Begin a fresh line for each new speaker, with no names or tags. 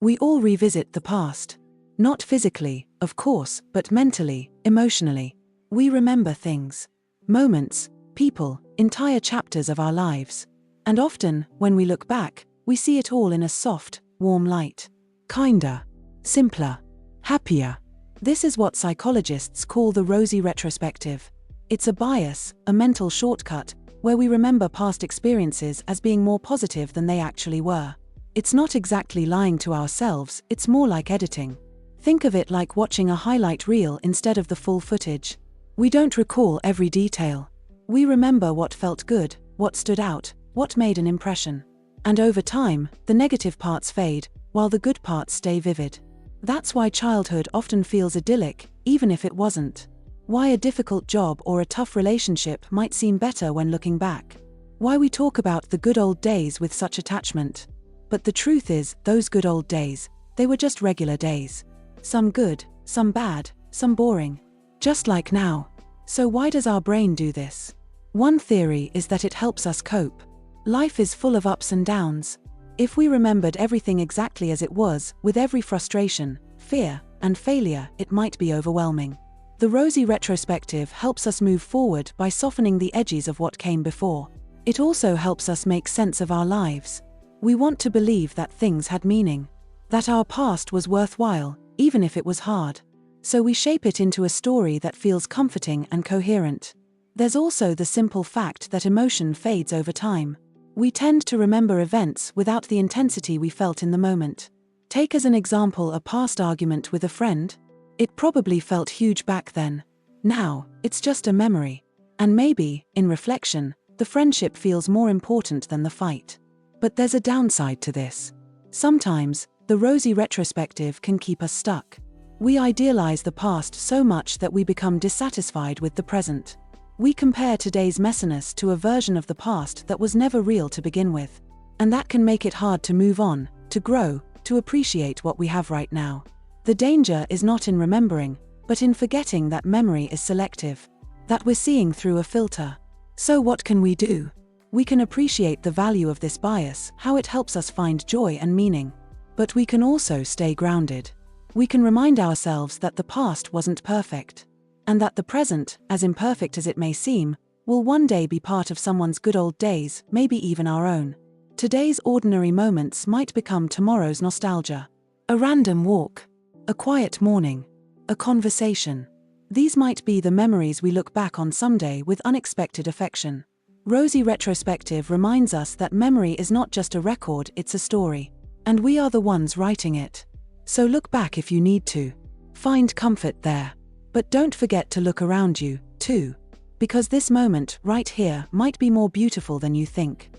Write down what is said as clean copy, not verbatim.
We all revisit the past. Not physically, of course, but mentally, emotionally. We remember things, moments, people, entire chapters of our lives. And often, when we look back, we see it all in a soft, warm light. Kinder, simpler, happier. This is what psychologists call the Rosy Retrospective. It's a bias, a mental shortcut, where we remember past experiences as being more positive than they actually were. It's not exactly lying to ourselves, it's more like editing. Think of it like watching a highlight reel instead of the full footage. We don't recall every detail. We remember what felt good, what stood out, what made an impression. And over time, the negative parts fade, while the good parts stay vivid. That's why childhood often feels idyllic, even if it wasn't. Why a difficult job or a tough relationship might seem better when looking back. Why we talk about the good old days with such attachment. But the truth is, those good old days, they were just regular days. Some good, some bad, some boring. Just like now. So why does our brain do this? One theory is that it helps us cope. Life is full of ups and downs. If we remembered everything exactly as it was, with every frustration, fear, and failure, it might be overwhelming. The Rosy Retrospective helps us move forward by softening the edges of what came before. It also helps us make sense of our lives. We want to believe that things had meaning, that our past was worthwhile, even if it was hard. So we shape it into a story that feels comforting and coherent. There's also the simple fact that emotion fades over time. We tend to remember events without the intensity we felt in the moment. Take as an example a past argument with a friend. It probably felt huge back then. Now, it's just a memory. And maybe, in reflection, the friendship feels more important than the fight. But there's a downside to this. Sometimes, the Rosy Retrospective can keep us stuck. We idealize the past so much that we become dissatisfied with the present. We compare today's messiness to a version of the past that was never real to begin with. And that can make it hard to move on, to grow, to appreciate what we have right now. The danger is not in remembering, but in forgetting that memory is selective, that we're seeing through a filter. So what can we do? We can appreciate the value of this bias, how it helps us find joy and meaning. But we can also stay grounded. We can remind ourselves that the past wasn't perfect, and that the present, as imperfect as it may seem, will one day be part of someone's good old days, maybe even our own. Today's ordinary moments might become tomorrow's nostalgia. A random walk, a quiet morning, a conversation. These might be the memories we look back on someday with unexpected affection. Rosy Retrospective reminds us that memory is not just a record, it's a story. And we are the ones writing it. So look back if you need to. Find comfort there. But don't forget to look around you, too. Because this moment, right here, might be more beautiful than you think.